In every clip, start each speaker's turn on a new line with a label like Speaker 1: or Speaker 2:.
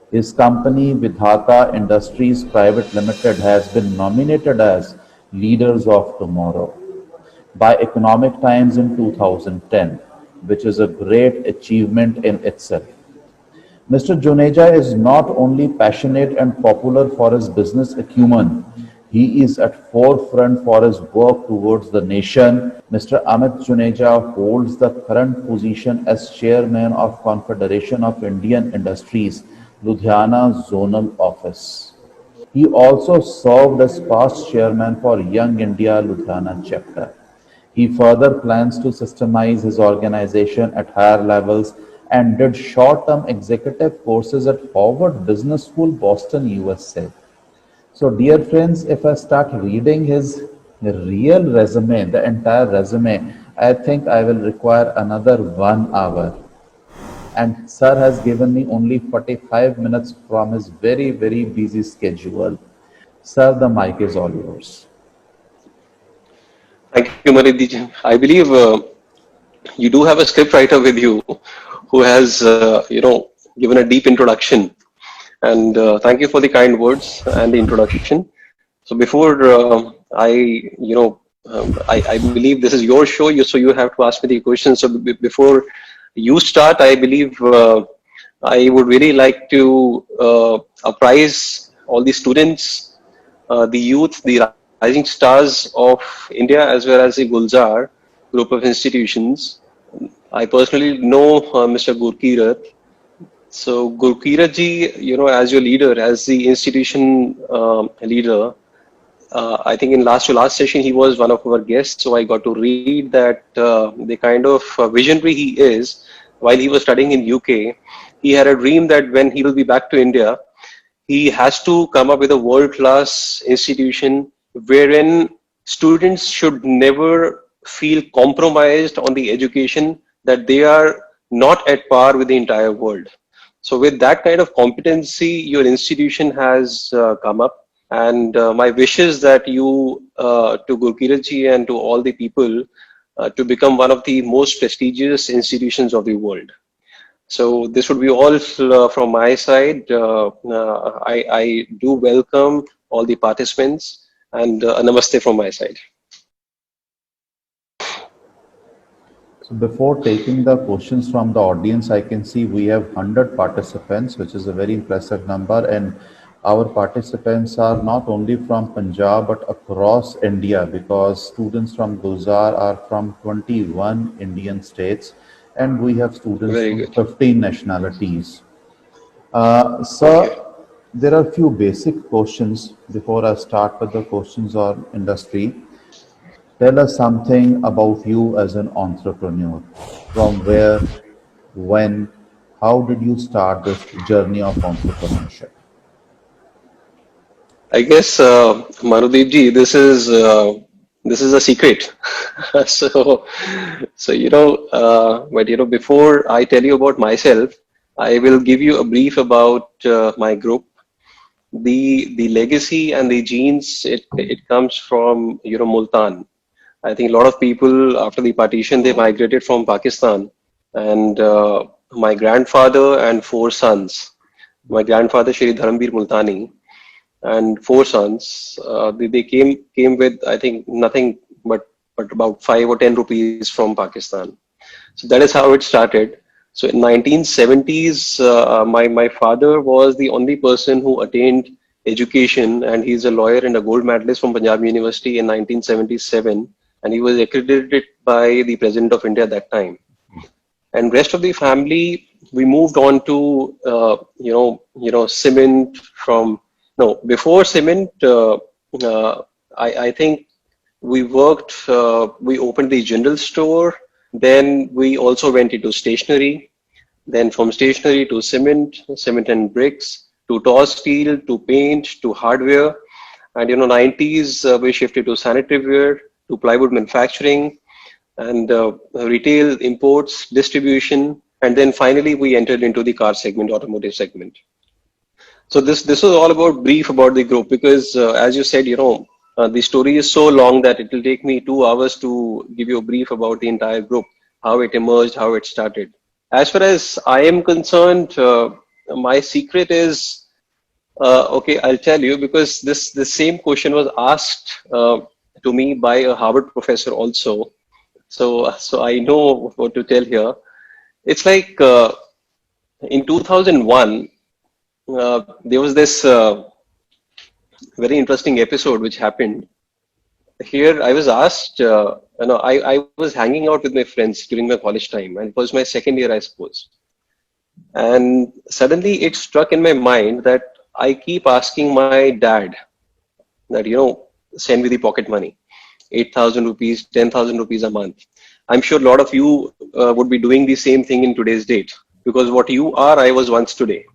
Speaker 1: His company Vidhata Industries Private Limited has been nominated as Leaders of Tomorrow by Economic Times in 2010, which is a great achievement in itself. Mr. Juneja is not only passionate and popular for his business acumen, he is at forefront for his work towards the nation. Mr. Amit Juneja holds the current position as chairman of Confederation of Indian Industries, Ludhiana Zonal Office. He also served as past chairman for Young India Ludhiana chapter. He further plans to systemize his organization at higher levels and did short-term executive courses at Harvard Business School, Boston, USA. So, dear friends, if I start reading his real resume, the entire resume, I think I will require another 1 hour. And Sir has given me only 45 minutes from his very, very busy schedule. Sir, the mic is all yours.
Speaker 2: Thank you, Maridhi. I believe you do have a script writer with you who has, given a deep introduction. And thank you for the kind words and the introduction. So before I believe this is your show, so you have to ask me the questions. So before you start, I believe I would really like to apprise all the students, the youth, the rising stars of India, as well as the Gulzar group of institutions. I personally know Mr. Gurkirat. So Gurkirat ji, as your leader, as the institution leader, I think in last to last session he was one of our guests, so I got to read that the kind of visionary he is. While he was studying in UK, he had a dream that when he will be back to India, he has to come up with a world-class institution wherein students should never feel compromised on the education that they are not at par with the entire world. So with that kind of competency, your institution has come up. And my wish is that you, to Gurkiratji and to all the people, to become one of the most prestigious institutions of the world. So this would be all from my side. I do welcome all the participants and a namaste from my side.
Speaker 1: So before taking the questions from the audience, I can see we have 100 participants, which is a very impressive number. And our participants are not only from Punjab, but across India, because students from Gulzar are from 21 Indian states, and we have students
Speaker 2: Very
Speaker 1: from
Speaker 2: good.
Speaker 1: 15 nationalities.
Speaker 2: Okay.
Speaker 1: Sir, there are few basic questions before I start with the questions on industry. Tell us something about you as an entrepreneur. From where, when, how did you start this journey of entrepreneurship?
Speaker 2: I guess, Manudeep ji, this is a secret. so, but before I tell you about myself, I will give you a brief about my group. The legacy and the genes, it comes from Multan. I think a lot of people after the partition they migrated from Pakistan, and my grandfather and four sons. My grandfather Shri Dharambir Multani and four sons. They came with I think nothing but about 5 or 10 rupees from Pakistan. So that is how it started. So in 1970s, my father was the only person who attained education, and he's a lawyer and a gold medalist from Punjab University in 1977, and he was accredited by the President of India at that time. And rest of the family, we moved on to cement from no before cement. I think we worked. We opened the general store. Then we also went into stationery. Then from stationery to cement and bricks, to tall steel, to paint, to hardware. And 90s we shifted to sanitary ware, to plywood manufacturing, and retail, imports, distribution, and then finally we entered into the car segment, automotive segment. So this was all about brief about the group, because as you said, the story is so long that it will take me 2 hours to give you a brief about the entire group, how it emerged, how it started. As far as I am concerned, my secret is, okay, I'll tell you, because the same question was asked to me by a Harvard professor also. So I know what to tell here. It's like in 2001, there was this very interesting episode which happened. Here, I was asked, I was hanging out with my friends during my college time, and it was my second year, I suppose. And suddenly it struck in my mind that I keep asking my dad that, send me the pocket money, 8,000 rupees, 10,000 rupees a month. I'm sure a lot of you would be doing the same thing in today's date, because what you are, I was once today.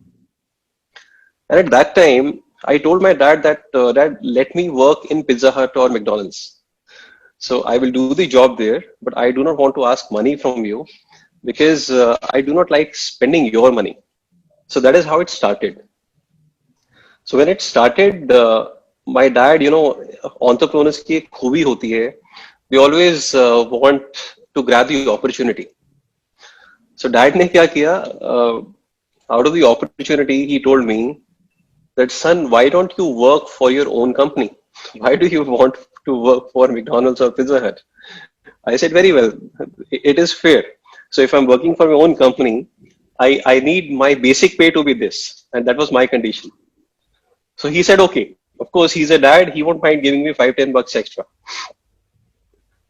Speaker 2: And at that time, I told my dad that, Dad, let me work in Pizza Hut or McDonald's. So I will do the job there, but I do not want to ask money from you because I do not like spending your money. So that is how it started. So when it started, my dad, entrepreneurs की एक खूबी होती है, they always want to grab the opportunity. So dad ने क्या किया? Out of the opportunity, he told me that, son, why don't you work for your own company? Why do you want to work for McDonald's or Pizza Hut? I said, very well, it is fair. So if I'm working for my own company, I need my basic pay to be this. And that was my condition. So he said, okay, of course, he's a dad. He won't mind giving me $5-10 extra.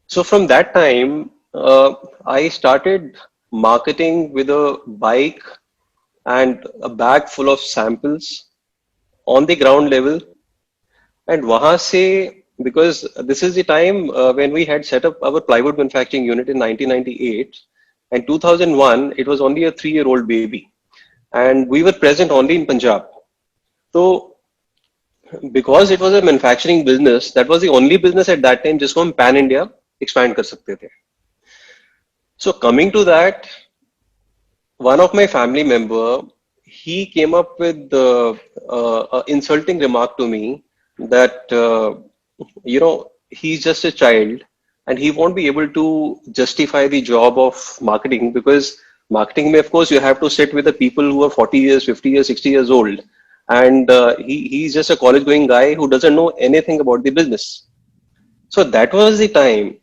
Speaker 2: So from that time, I started marketing with a bike and a bag full of samples on the ground level. And wahan se, because this is the time when we had set up our plywood manufacturing unit in 1998, and 2001, it was only a 3-year-old baby. And we were present only in Punjab. So because it was a manufacturing business, that was the only business at that time जिसको हम pan India expand कर सकते थे. So coming to that, one of my family member, he came up with an insulting remark to me that he's just a child and he won't be able to justify the job of marketing, because marketing, of course, you have to sit with the people who are 40 years, 50 years, 60 years old, and he's just a college going guy who doesn't know anything about the business. So that was the time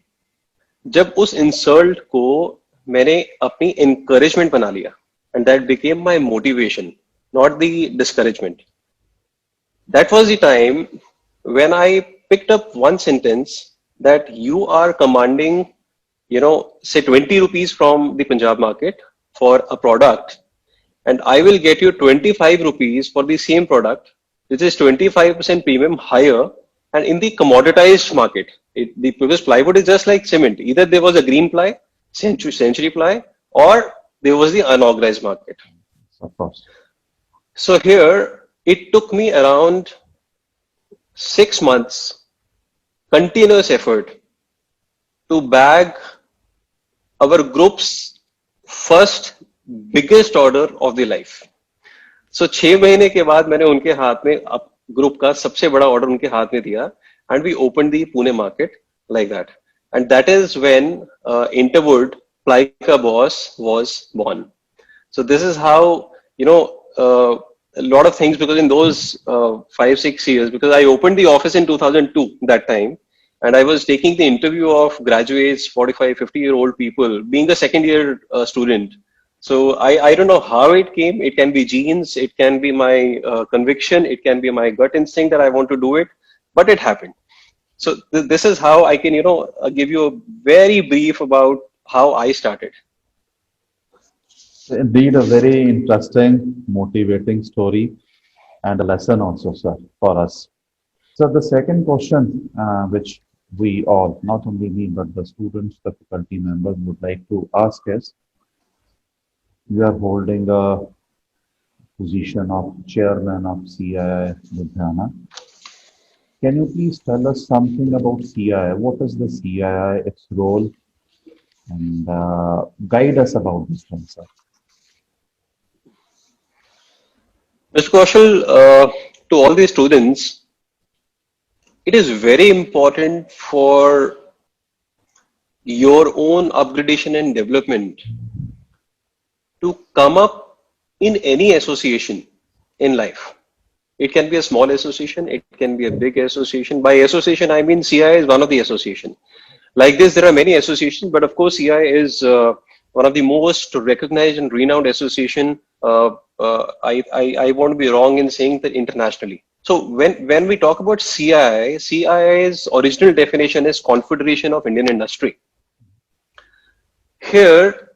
Speaker 2: जब उस insult को मैंने अपनी encouragement बना लिया, and that became my motivation, not the discouragement. That was the time when I picked up one sentence that you are commanding, say 20 rupees from the Punjab market for a product, and I will get you 25 rupees for the same product, which is 25% premium higher, and in the commoditized market. Because plywood is just like cement. Either there was a green ply, century ply, or there was the unorganized market.
Speaker 1: Of course.
Speaker 2: So here, it took me around 6 months, continuous effort to bag our group's first biggest order of the life. So 6 महीने के बाद मैंने उनके हाथ में group का सबसे बड़ा ऑर्डर उनके हाथ में दिया, and we opened the Pune market like that. And that is when Interwood Plyka Boss was born. So this is how, a lot of things, because in those 5-6 years, because I opened the office in 2002 that time, and I was taking the interview of graduates, 45, 50-year-old people, being a second year student. So I don't know how it came. It can be genes, it can be my conviction, it can be my gut instinct that I want to do it, but it happened. So this is how I can, give you a very brief about how I started.
Speaker 1: Indeed, a very interesting, motivating story and a lesson also, sir, for us. So the second question, which we all, not only me, but the students, the faculty members would like to ask is, you are holding a position of chairman of CII Ludhiana. Can you please tell us something about CII? What is the CII, its role, and guide us about this thing, sir?
Speaker 2: Mr. Kaushal, to all the students, it is very important for your own upgradation and development to come up in any association in life. It can be a small association, it can be a big association. By association, I mean CI is one of the association. Like this, there are many associations, but of course, CI is one of the most recognized and renowned association. I won't be wrong in saying that internationally. So when we talk about CII's original definition is Confederation of Indian Industry. Here,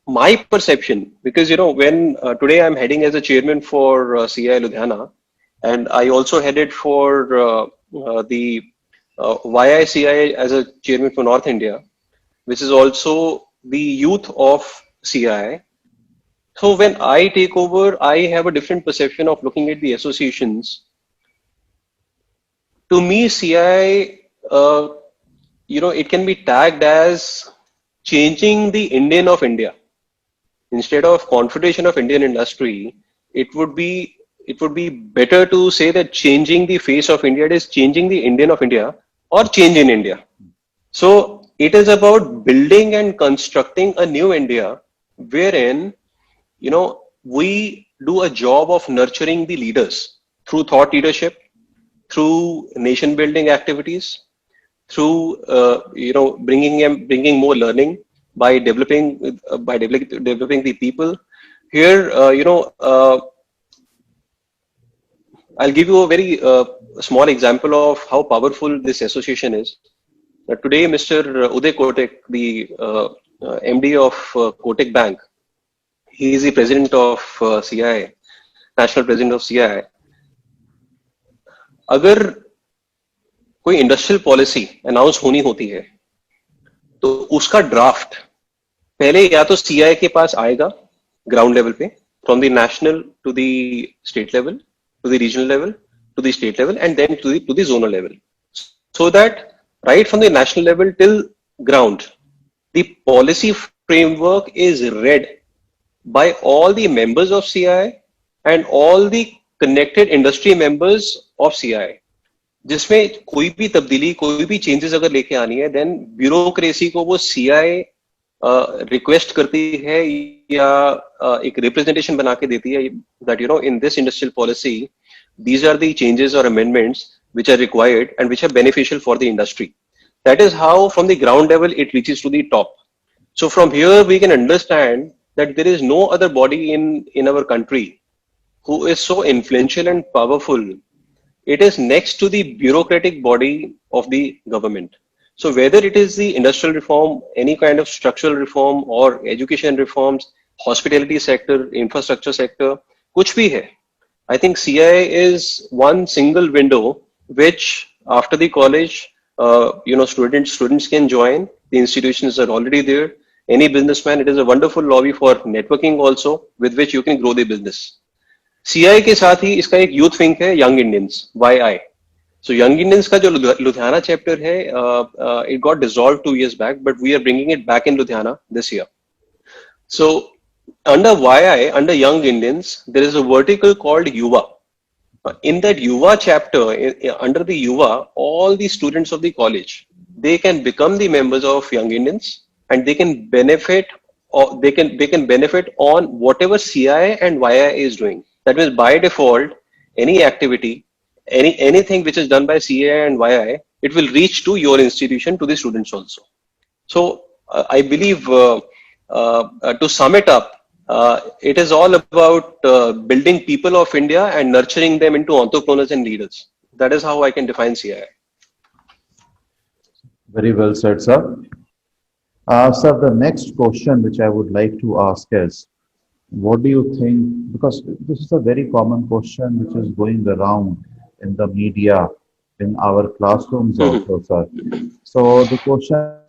Speaker 2: my perception, because when today I'm heading as a chairman for CI Ludhiana, and I also headed for the YICI as a chairman for North India, which is also the youth of CI. So when I take over, I have a different perception of looking at the associations. To me, CI, it can be tagged as changing the Indian of India. Instead of Confederation of Indian Industry, it would be better to say that changing the face of India is changing the Indian of India or change in India. So it is about building and constructing a new India wherein, we do a job of nurturing the leaders through thought leadership, through nation building activities, through, bringing more learning by developing the people. Here, I'll give you a very small example of how powerful this association is. Today, Mr. Uday Kotak, the MD of Kotak Bank, he is the president of CI, national president of CI. अगर कोई industrial policy announce होनी होती है तो उसका draft पहले या तो सीआई के पास आएगा ग्राउंड लेवल पे, from the national to the state level, to the regional level, to the state level, and then to the zonal level, so that right from the national level till ground, the policy framework is read by all the members of CI and all the connected industry members of CI. जिसमें कोई भी तब्दीली, कोई भी changes अगर लेके आनी है, देन ब्यूरोक्रेसी को वो सीआई रिक्वेस्ट करती है या एक रिप्रेजेंटेशन बना के देती है that in this industrial policy these are the changes or amendments which are required and which are beneficial for the industry. That is how from the ground level it reaches to the top. So from here we can understand that there is no other body in our country who is so influential and powerful. It is next to the bureaucratic body of the government. So whether it is the industrial reform, any kind of structural reform or education reforms, hospitality sector, infrastructure sector, kuch bhi hai, I think CI is one single window which after the college, students can join. The institutions are already there. Any businessman, it is a wonderful lobby for networking also, with which you can grow the business. CI के साथ ही इसका एक youth wing है, young Indians, YI. So Young Indians का जो Ludhiana chapter है, it got dissolved 2 years back, but we are bringing it back in Ludhiana this year. So under YI, under Young Indians, there is a vertical called Yuva. In that Yuva chapter, under the Yuva, all the students of the college, they can become the members of Young Indians, and they can benefit, or they can benefit on whatever CI and YI is doing. That means by default, any activity, anything which is done by CI and YI, it will reach to your institution, to the students also. So I believe to sum it up, it is all about building people of India and nurturing them into entrepreneurs and leaders. That is how I can define CI.
Speaker 1: Very well said, sir. Sir, the next question which I would like to ask is, what do you think, because this is a very common question which is going around in the media, in our classrooms also, sir. So the question,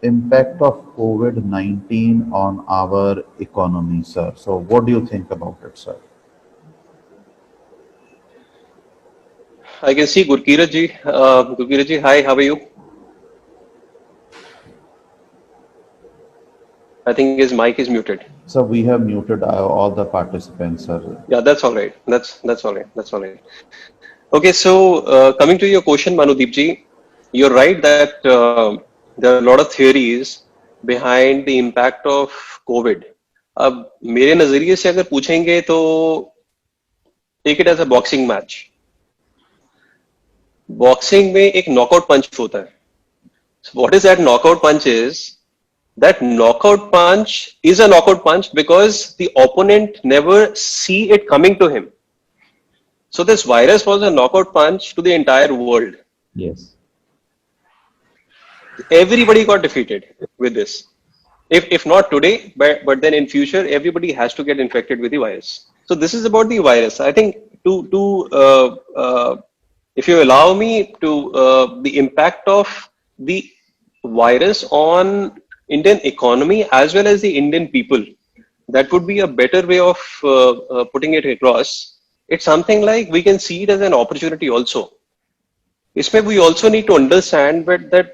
Speaker 1: impact of COVID-19 on our economy, sir. So what do you think about it, sir?
Speaker 2: I can see Gurkirat ji. Gurkirat ji, hi, how are you? I think his mic is muted.
Speaker 1: So we have muted all the participants, sir.
Speaker 2: Yeah, that's all right. That's all right. That's all right. Okay, so coming to your question, Manudeep ji, you're right that there are a lot of theories behind the impact of COVID. अब मेरे नजरिए से अगर पूछेंगे तो take it as a boxing match. Boxing में एक knockout punch होता है. What is that knockout punch is that knockout punch is a knockout punch because the opponent never see it coming to him. So this virus was a knockout punch to the entire world.
Speaker 1: Yes.
Speaker 2: Everybody got defeated with this. If not today, but then in future, everybody has to get infected with the virus. So this is about the virus. I think if you allow me to the impact of the virus on Indian economy as well as the Indian people, that would be a better way of putting it across. It's something like we can see it as an opportunity also. Isme we also need to understand that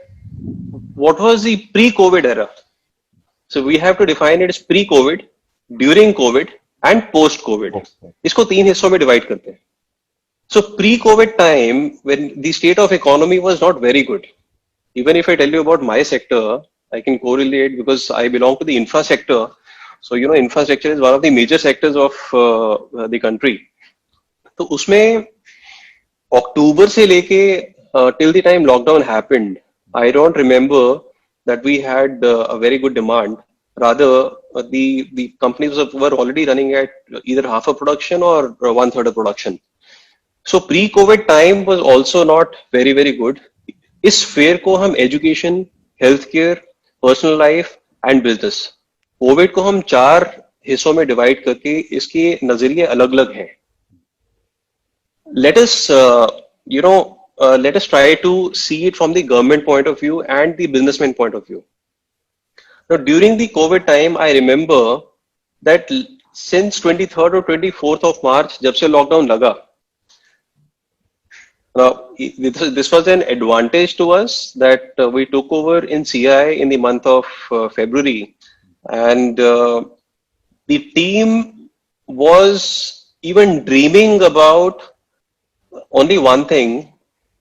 Speaker 2: what was the pre-COVID era. So we have to define it as pre-COVID, during COVID and post-COVID. इसको 3 हिस्सों में divide करते हैं. So pre-COVID time, when the state of economy was not very good. Even if I tell you about my sector, I can correlate because I belong to the infra sector. So, you know, infrastructure is one of the major sectors of the country. तो उसमें October से लेके till the time lockdown happened, I don't remember that we had a very good demand. Rather, the companies were already running at either half of production or 1/3 of production. So pre-COVID time was also not very, very good. इस fair को हम education, health care, personal life and business, Covid को हम 4 हिस्सों में divide करके इसके नजरिए अलग अलग हैं. Let us let us try to see it from the government point of view and the businessman point of view. Now during the COVID time, I remember that since 23rd or 24th of March, जब से lockdown लगा, now, this was an advantage to us that we took over in CI in the month of February, and the team was even dreaming about only one thing,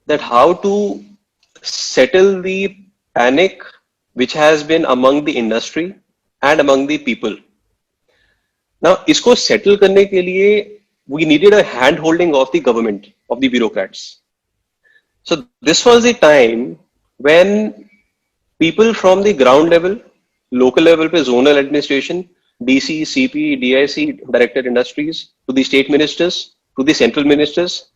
Speaker 2: that how to settle the panic which has been among the industry and among the people. Now, इसको settle करने के लिए we needed a hand holding of the government, of the bureaucrats. So this was the time when people from the ground level, local level पे zonal administration, DC, CP, DIC, Director Industries, to the state ministers, to the central ministers,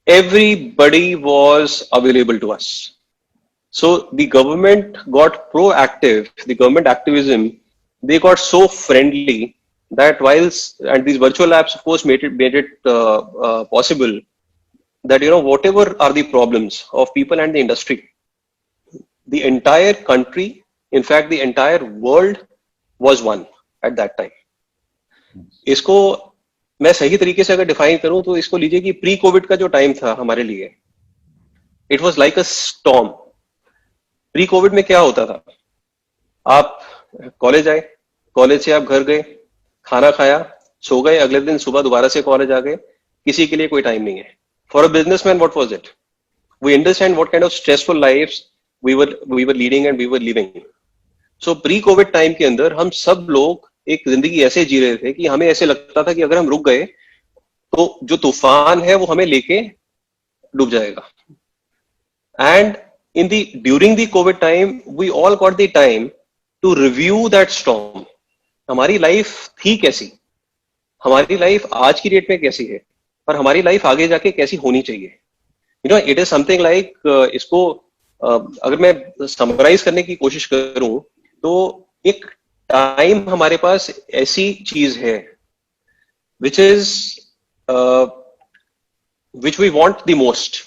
Speaker 2: everybody was available to us. So the government got proactive, the government activism, they got so friendly that and these virtual apps of course made it possible, that, you know, whatever are the problems of people and the industry, the entire country, in fact the entire world was one at that time. इसको मैं सही तरीके से अगर define करूं तो इसको लीजिए कि प्री कोविड का जो टाइम था हमारे लिए, it was like a storm. Pre Covid में क्या होता था, आप कॉलेज आए, कॉलेज से आप घर गए, खाना खाया, सो गए, अगले दिन सुबह दोबारा से कॉलेज आ गए, किसी के लिए कोई टाइम नहीं है. For a businessman, what was it? We understand what kind of stressful lives we were leading and we were living. So pre-COVID time के अंदर हम सब लोग एक जिंदगी ऐसे जी रहे थे कि हमें ऐसे लगता था कि अगर हम रुक गए तो जो तूफान है वो हमें लेके डूब जाएगा. And during the COVID time, we all got the time to review that storm. हमारी लाइफ थी कैसी, हमारी लाइफ आज की डेट में कैसी है, पर हमारी लाइफ आगे जाके कैसी होनी चाहिए. You know, it is something like, इसको अगर मैं समराइज करने की कोशिश करूं तो एक टाइम हमारे पास ऐसी चीज है which we want the most,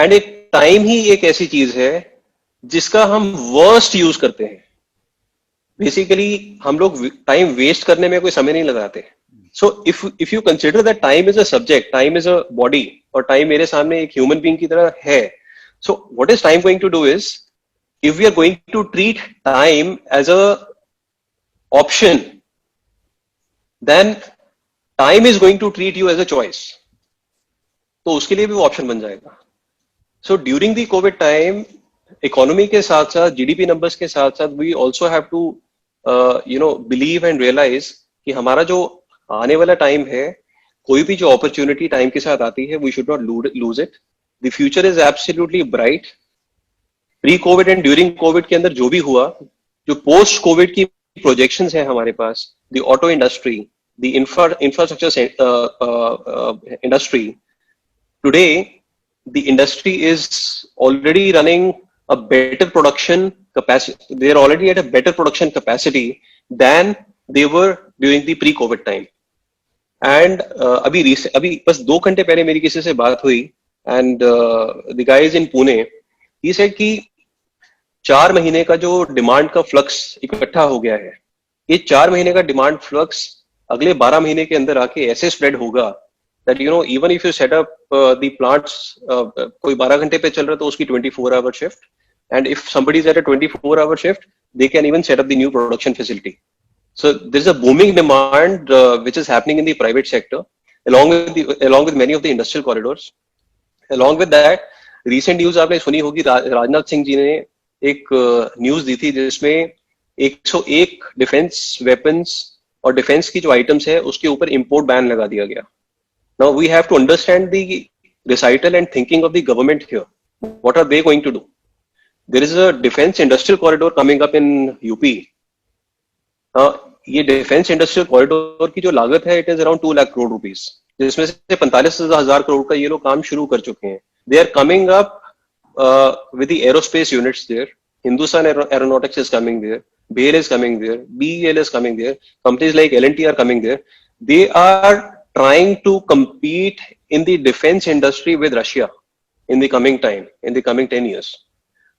Speaker 2: and एक टाइम ही एक ऐसी चीज है जिसका हम वर्स्ट यूज करते हैं. बेसिकली हम लोग टाइम वेस्ट करने में कोई समय नहीं लगाते. So if you consider that time is a subject, time is a body, और time मेरे सामने एक human being की तरह है, so what is time going to do is, if we are going to treat time as a option, then time is going to treat you as a choice. तो उसके लिए भी वो option बन जाएगा. So during the COVID time, economy के साथ साथ GDP numbers के साथ साथ we also have to believe and realise कि हमारा जो आने वाला टाइम है, कोई भी जो अपॉर्चुनिटी टाइम के साथ आती है, we should not lose it. The future is absolutely bright. Pre Covid and during Covid के अंदर जो भी हुआ, जो पोस्ट कोविड की प्रोजेक्शंस है हमारे पास, the auto industry, the infrastructure industry, today the industry is already running a better production capacity. They're already at a better production capacity than they were during the pre covid time. And अभी बस 2 घंटे पहले मेरी किसी से बात हुई, and the guy is in Pune. He said कि 4 महीने का जो डिमांड का फ्लक्स इकट्ठा हो गया है, ये 4 महीने का डिमांड फ्लक्स अगले 12 महीने के अंदर आके ऐसे स्प्रेड होगा that even if you set up the plants, कोई 12 घंटे पे चल रहा है तो उसकी 24 hour shift, and if somebody is at a 24 hour shift, they can even set up the new production facility. So there's a booming demand which is happening in the private sector, along with many of the industrial corridors. Along with that, recent news आपने सुनी होगी, राजनाथ सिंह जी ने एक news दी थी जिसमें 101 defence weapons और defence की जो आइटम्स है उसके ऊपर इंपोर्ट बैन लगा दिया गया. Now we have to understand the recital and thinking of the government here. What are they going to do? There is a defense industrial corridor coming up in UP. ये defence industrial corridor की जो लागत है, it is around 2 lakh crore rupees, जिसमें से 45,000 करोड़ का ये लोग काम शुरू कर चुके हैं. They are coming up with the aerospace units there. Hindustan Aeronautics is coming there, BEL is coming there, BEL is coming there, companies like L&T are coming there. They are trying to compete in the defense industry with Russia in the coming time, in the coming 10 years.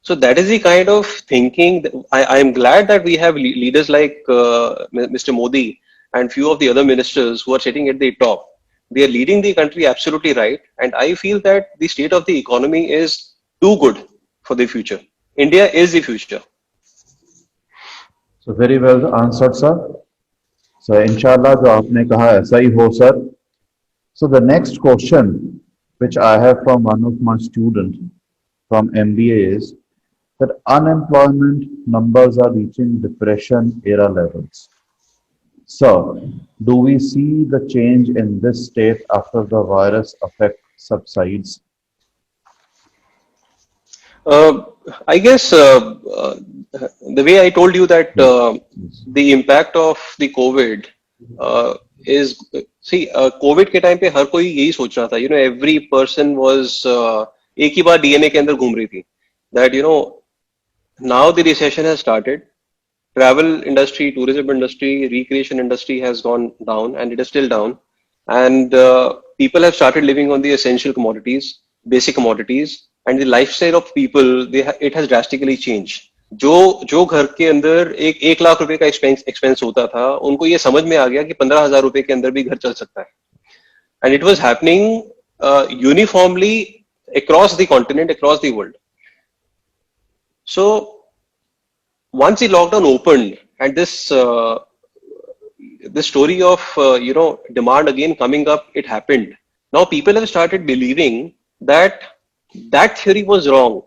Speaker 2: So that is the kind of thinking. I am glad that we have leaders like Mr. Modi and few of the other ministers who are sitting at the top. They are leading the country absolutely right. And I feel that the state of the economy is too good for the future. India is the future.
Speaker 1: So very well answered, sir. So inshallah जो आपने कहा ऐसा ही हो, sir. So the next question which I have from one of my students from MBA is that unemployment numbers are reaching depression era levels. So do we see the change in this state after the virus effect subsides?
Speaker 2: I guess the way I told you that the impact of the COVID is, see, COVID के time पे हर कोई यही सोच रहा था, every person was एक ही बार DNA के अंदर घूम रही थी that now the recession has started. Travel industry, tourism industry, recreation industry has gone down, and it is still down. And people have started living on the essential commodities, basic commodities, and the lifestyle of people, it has drastically changed. जो घर के अंदर एक लाख रुपए का expense होता था, उनको ये समझ में आ गया कि 15,000 रुपए के अंदर भी घर चल सकता है. And it was happening uniformly across the continent, across the world. So once the lockdown opened and this story of demand again coming up, it happened. Now people have started believing that theory was wrong.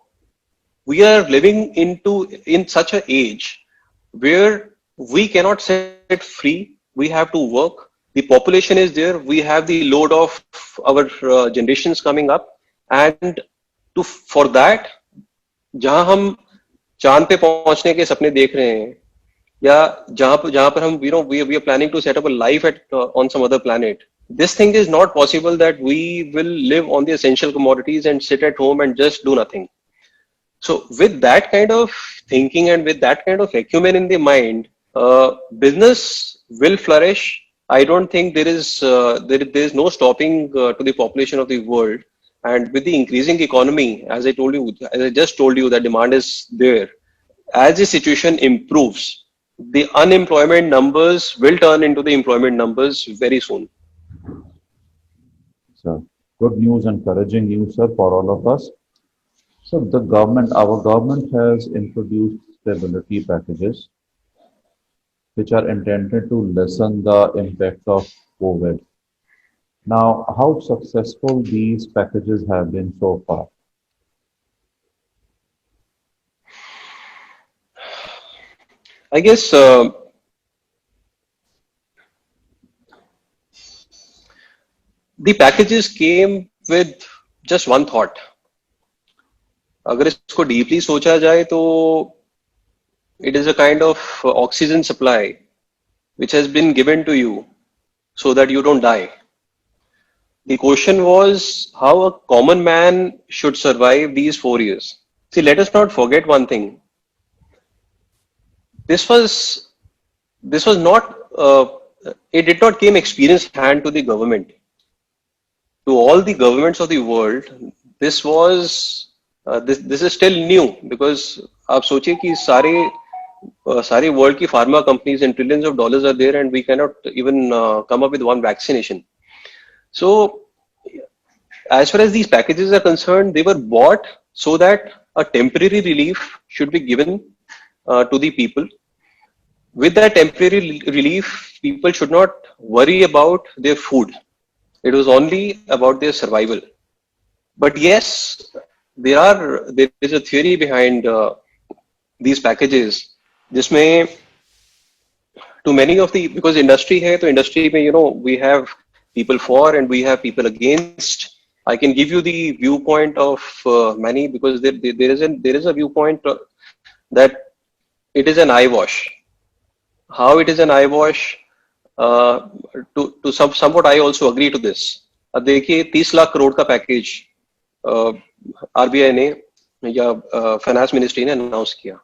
Speaker 2: We are living in such an age where we cannot set free. We have to work. The population is there. We have the load of our generations coming up, and for that, जहां हम चांद पे पहुंचने के सपने देख रहे हैं, या जहां पर हम we are planning to set up a life on some other planet. This thing is not possible that we will live on the essential commodities and sit at home and just do nothing. So with that kind of thinking and with that kind of acumen in the mind, business will flourish. I don't think there is no stopping to the population of the world. And with the increasing economy, as I just told you, that demand is there. As the situation improves, the unemployment numbers will turn into the employment numbers very soon.
Speaker 1: So good news, encouraging news, sir, for all of us. So our government has introduced stability packages, which are intended to lessen the impact of COVID. Now, how successful these packages have been so far?
Speaker 2: I guess The packages came with just one thought. अगर इसको deeply सोचा जाए तो it is a kind of oxygen supply which has been given to you so that you don't die. The question was how a common man should survive these 4 years. See, let us not forget one thing. This was not it did not came experience hand to the government. To all the governments of the world, this was this is still new because आप सोचिए कि सारे world की pharma companies and trillions of dollars are there and we cannot even come up with one vaccination. So as far as these packages are concerned, they were bought so that a temporary relief should be given to the people. With that temporary relief, people should not worry about their food. It was only about their survival. But yes, there is a theory behind these packages. जिसमें to many of the, because industry है तो industry में we have people for and we have people against. I can give you the viewpoint of many because there is a viewpoint that it is an eyewash. How it is an eyewash? To somewhat I also agree to this. अब देखिए 30 लाख करोड़ का package RBI ने या finance ministry ने announce किया.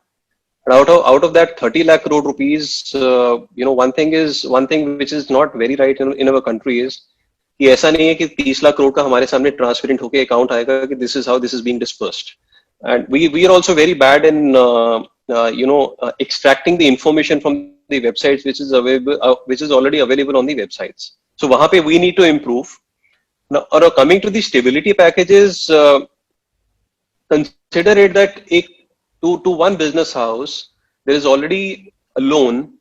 Speaker 2: And out of that 30 lakh crore rupees, one thing which is not very right in our country is कि ऐसा नहीं है कि 30 लाख करोड़ का हमारे सामने ट्रांसपेरेंट होके अकाउंट आएगा कि this is how this is being dispersed. And we are also very bad in extracting the information from the websites which is available, which is already available on the websites. So वहाँ पे we need to improve. Now, coming to the stability packages, consider it that to one business house, there is already a loan.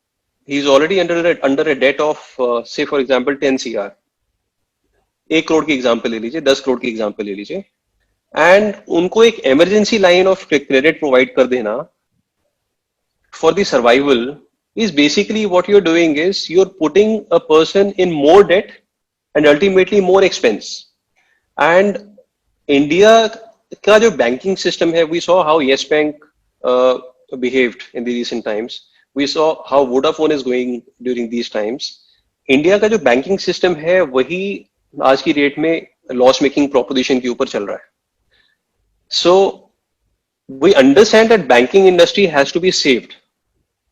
Speaker 2: He's already under a debt of, say for example, 10 CR. 1 crore की example ले लीजिए, 10 crore की example ले लीजिए, and उनको एक emergency line of credit provide कर देना for the survival is basically what you're doing is you're putting a person in more debt and ultimately more expense. And India का जो banking system है, we saw how Yes Bank behaved in the recent times. We saw how Vodafone is going during these times. India का जो banking system है वही आज की date में loss making proposition के ऊपर चल रहा है. So we understand that banking industry has to be saved,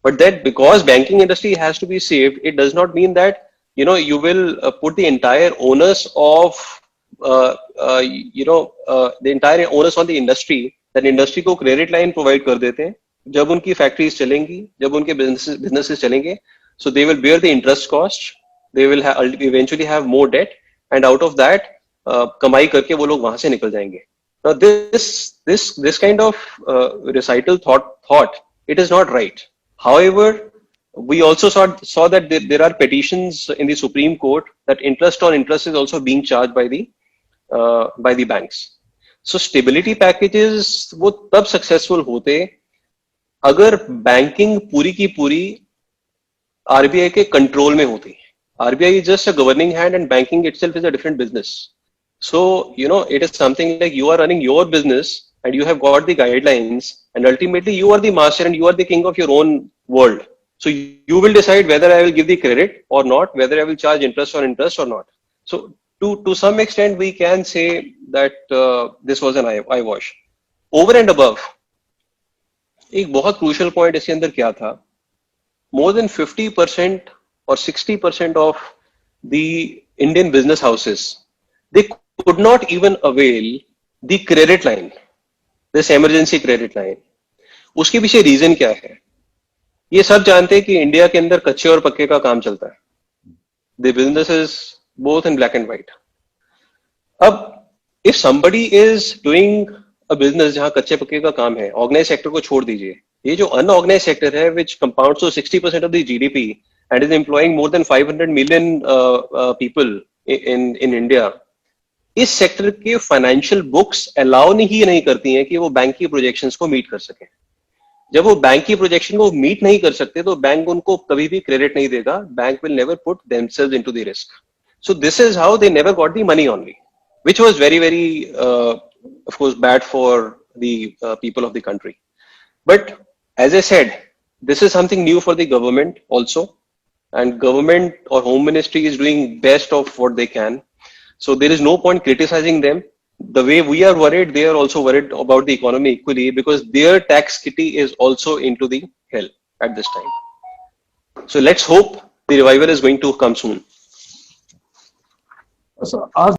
Speaker 2: but that because banking industry has to be saved, it does not mean that you will put the entire onus of the entire onus on the industry. That industry को credit line provide कर देते हैं, जब उनकी factories चलेंगी, जब उनके businesses चलेंगे, so they will bear the interest cost, they will eventually have more debt, and out of that कमाई करके वो लोग वहां से निकल जाएंगे. Now this kind of recital thought, it is not right. However, we also saw that there are petitions in the Supreme Court that interest on interest is also being charged by the banks. So stability packages वो तब successful होते अगर banking पूरी की पूरी RBI के control में होती. RBI is just a governing hand and banking itself is a different business. So, it is something like you are running your business and you have got the guidelines and ultimately you are the master and you are the king of your own world. So you will decide whether I will give the credit or not, whether I will charge interest or not. So to some extent, we can say that this was an eyewash. Over and above, एक बहुत crucial point इसके अंदर क्या था? More than 50% or 60% of the Indian business houses, they could not even avail the credit line, this emergency credit line. उसके पीछे reason क्या है? ये सब जानते हैं कि इंडिया के अंदर कच्चे और पक्के का काम चलता है. The business is both in black and white. अब if somebody is doing a business जहां कच्चे पक्के का काम है, organized sector को छोड़ दीजिए, ये जो unorganized sector है which compounds to 60% of the GDP and is employing more than 500 million people in India, इस सेक्टर के फाइनेंशियल बुक्स अलाउ ही नहीं करती हैं कि वो बैंक की प्रोजेक्शंस को मीट कर सकें. जब वो बैंक की प्रोजेक्शन को मीट नहीं कर सकते तो बैंक उनको कभी भी क्रेडिट नहीं देगा. Bank will never put themselves into the risk. So this is how they never got the money only, which was very, very, of course, bad for the people of the country. But as I said, this is something new for the government also, and government or home ministry is doing best of what they can. So there is no point criticizing them. The way we are worried, they are also worried about the economy equally, because their tax kitty is also into the hell at this time. So let's hope the revival is going to come soon.
Speaker 1: So, as